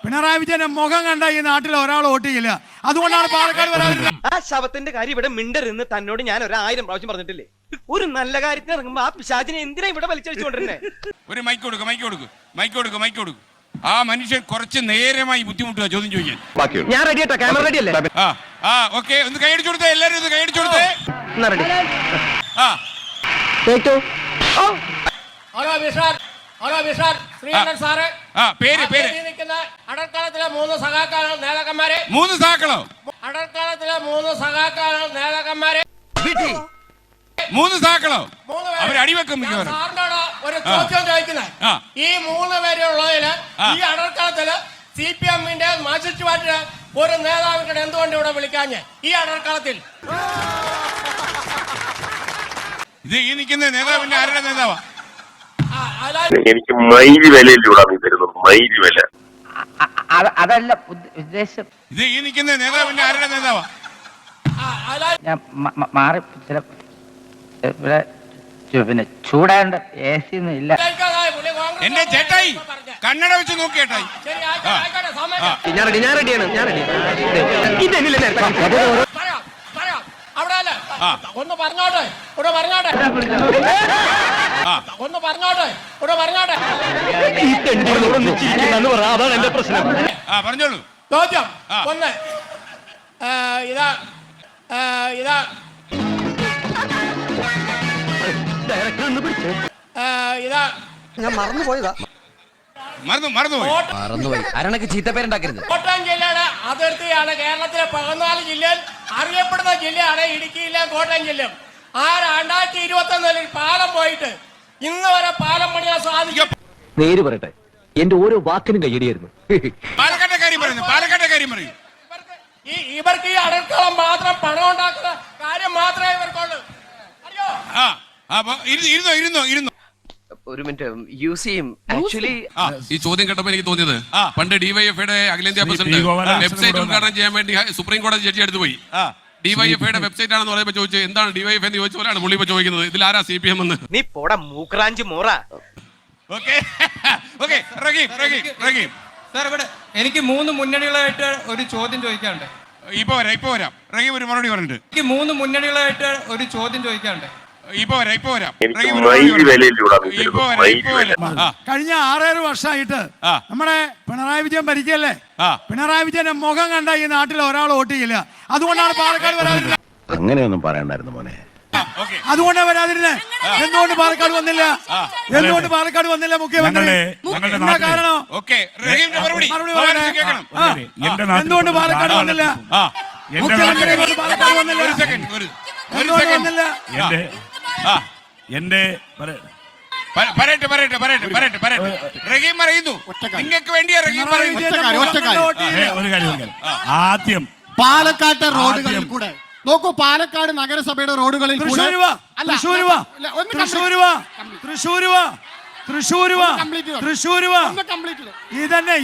പിണറായി വിജയന്റെ മുഖം കണ്ട ഈ നാട്ടിൽ ഒരാൾ വോട്ട് ചെയ്യില്ല. അതുകൊണ്ടാണ് പാലക്കാട് വരാതിരുന്നത്. ആ ശവത്തിന്റെ കാര്യം ഇവിടെ മിണ്ടരുന്ന് തന്നോട് ഞാൻ 1000 പ്രാവശ്യം പറഞ്ഞിട്ടില്ലേ? ഒരു നല്ല കാര്യത്തിന് ഇറങ്ങുമ്പോ ആ പിശാചിനെ എന്തിനാ ഇവിടെ വലിച്ചടിച്ചുകൊണ്ടിരുന്നേ? ഒരു മൈക്ക് കൊടുക്കും. ആ മനുഷ്യൻ കുറച്ച് നേരമായി ബുദ്ധിമുട്ടുക ചോദ്യം ചോദിക്കാൻ. ഞാൻ റെഡി ആട്ടോ, ക്യാമറ റെഡി അല്ലേ? ഓക്കെ, ഒന്ന് കൈയടിച്ചു കൊടുത്തേ, എല്ലാരും ഒന്ന് കൈയടിച്ചു കൊടുത്തേ. അടർക്കാലത്തിലെ 3 സഖാക്കളോ നേതാക്കന്മാരെ. 3 സഖാക്കളോ? അടർക്കാലത്തിലെ 3 സഖാക്കളോ നേതാക്കന്മാരെ. 3 സഖാക്കളോ? അവർ അടിവെക്കും. സാറിനോട് ഒരു ചോദ്യം ചോദിക്കുന്നത്, ഈ 3 പേരുള്ളതില് ഈ അടർക്കാലത്തില് CPM-ന്റെ മാർക്സിസ്റ്റ് പാർട്ടിയുടെ ഒരു നേതാവിനെ എന്തുകൊണ്ട് ഇവിടെ വിളിക്കാഞ്ഞ്? ഈ അടർക്കാലത്തിൽ ഇത് ഈ നിൽക്കുന്ന നേതാവിന്റെ ആരുടെ നേതാവാ? എനിക്ക് മൈലി വിലയിലൂടെ തരുന്നത്, മൈലി വില. അതല്ല ഉദ്ദേശം. ഇത് ഈ നിൽക്കുന്ന നേതാവിന്റെ ആരുടെ നേതാവാ? ഞാൻ മാറി ചില ഇവിടെ പിന്നെ ചൂടാണ്ട് AC ഒന്നും ഇല്ല. എന്റെ ചേട്ടായി കണ്ണട വെച്ച് നോക്കി ചേട്ടായി. ഞാൻ റെഡിയാണ്. ഒന്ന് പറഞ്ഞോട്ടെ. അതാണ് എന്റെ പ്രശ്നം. പറഞ്ഞോളൂ. ചോദ്യം 1. ഇതാ ഞാൻ മറന്നുപോയതാ. മറന്നുപോയി. ആരണക്ക് ചീത്തപ്പേരുണ്ടാക്കരുത്. കോട്ടയം ജില്ലയുടെ അതിർത്തിയാണ്. കേരളത്തിലെ 14 ജില്ലയിൽ അറിയപ്പെടുന്ന ജില്ലയാണ് ഇടുക്കിയിലെ കോട്ടയം ജില്ല. 2021 പാലം പോയിട്ട് ഇന്ന് വരെ പാലം പണിയാൻ സാധിക്കും. നേര് പറയട്ടെ, എന്റെ ഓരോ വാക്കിനും കയ്യടിയായിരുന്നു. പാലക്കാട്ടെ കാര്യം പറയൂ. ഇവർക്ക് ഈ അടർക്കളം മാത്രം പണം ഉണ്ടാക്കുന്ന കാര്യം മാത്രമേ ഇവർക്കുള്ളൂ. ഇരുന്നോ. ഒരു മിനിറ്റ് യൂസ് ചെയ്യും. ആക്ച്വലി ഈ ചോദ്യം കേട്ടപ്പോൾ എനിക്ക് തോന്നിയത്, പണ്ട് ഡിവൈഎഫ്ഐയുടെ അഖിലേന്ത്യാ പ്രസിഡന്റ് വെബ്സൈറ്റ് ഉദ്ഘാടനം ചെയ്യാൻ വേണ്ടി സുപ്രീം കോടതി ജഡ്ജി അടുത്ത് പോയി. ഡിവൈഎഫ്ഐയുടെ വെബ്സൈറ്റ് ആണെന്ന് പറയുമ്പോൾ ചോദിച്ചു, എന്താണ് ഡിവൈഎഫ് എന്ന് ചോദിച്ച പോലെയാണ് പുള്ളി ഇപ്പൊ ചോദിക്കുന്നത്, ഇതിൽ ആരാ CPM എന്ന്. നീ പോടാ മൂക്രാഞ്ച് മോറ. സാർ, ഇവിടെ എനിക്ക് 3 മുന്നണികളായിട്ട് ഒരു ചോദ്യം ചോദിക്കാനുണ്ട്. ഇപ്പൊ വരാം. റഹീം ഒരു മറുപടി പറഞ്ഞിട്ട്. എനിക്ക് 3 മുന്നണികളായിട്ട് ഒരു ചോദ്യം ചോദിക്കാനുണ്ട്. ഇപ്പൊ വരാം. കഴിഞ്ഞ 6-7 വർഷമായിട്ട് നമ്മുടെ പിണറായി വിജയൻ ഭരിക്കല്ലേ. പിണറായി വിജയന്റെ മുഖം കണ്ട ഈ നാട്ടിൽ ഒരാൾ വോട്ട് ചെയ്യില്ല. അതുകൊണ്ടാണ് പാലക്കാട് വരാതിരുന്നത്. അങ്ങനെയൊന്നും പറയണ്ടായിരുന്നു മോനെ. അതുകൊണ്ടാണ് വരാതിരുന്നത്. എന്തുകൊണ്ട് പാലക്കാട് വന്നില്ല മുഖ്യമന്ത്രി? എന്താ കാരണം? എന്തുകൊണ്ട് പാലക്കാട് വന്നില്ല മുഖ്യമന്ത്രി? പാലക്കാട് വന്നില്ല. എന്തുകൊണ്ട് വന്നില്ല? റഹീം പറയുന്നു, നിങ്ങൾക്ക് വേണ്ടിയാ റഹീം പറയുന്നു. ആദ്യം പാലക്കാട്ടെ റോഡുകളിൽ കൂടെ നോക്കൂ. പാലക്കാട് നഗരസഭയുടെ റോഡുകളിൽ തൃശ്ശൂർ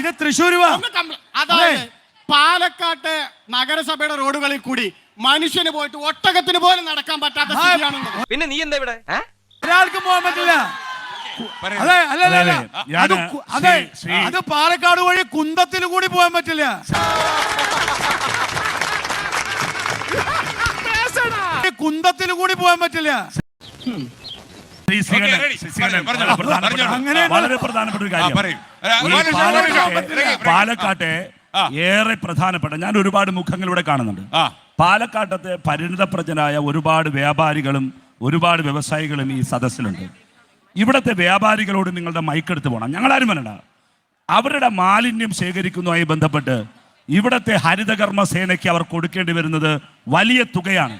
ഇത് തൃശ്ശൂർ. അതായത് പാലക്കാട്ട് നഗരസഭയുടെ റോഡുകളിൽ കൂടി മനുഷ്യന് പോയിട്ട് ഒട്ടകത്തിന് പോലും നടക്കാൻ പറ്റാത്ത സ്ഥിതിയാണ്. പിന്നെ നീ എന്താ ഇവിടെ? ഒരാൾക്കും പോകാൻ പറ്റില്ല. അത് പാലക്കാട് വഴി കുന്തത്തിൽ കൂടി പോകാൻ പറ്റില്ല. കുന്തത്തിൽ കൂടി പോകാൻ പറ്റില്ല. വളരെ പ്രധാനപ്പെട്ട ഒരു കാര്യം പാലക്കാട്ടെ ഏറെ പ്രധാനപ്പെട്ട, ഞാൻ ഒരുപാട് മുഖങ്ങളിലൂടെ കാണുന്നുണ്ട്. പാലക്കാട്ടത്തെ പരിണിതപ്രജനായ ഒരുപാട് വ്യാപാരികളും ഒരുപാട് വ്യവസായികളും ഈ സദസ്സിലുണ്ട്. ഇവിടുത്തെ വ്യാപാരികളോട് നിങ്ങളുടെ മൈക്കെടുത്ത് പോകണം. ഞങ്ങളാരും വേണ്ട. അവരുടെ മാലിന്യം ശേഖരിക്കുന്നതുമായി ബന്ധപ്പെട്ട് ഇവിടുത്തെ ഹരിതകർമ്മ സേനയ്ക്ക് അവർ കൊടുക്കേണ്ടി വരുന്നത് വലിയ തുകയാണ്.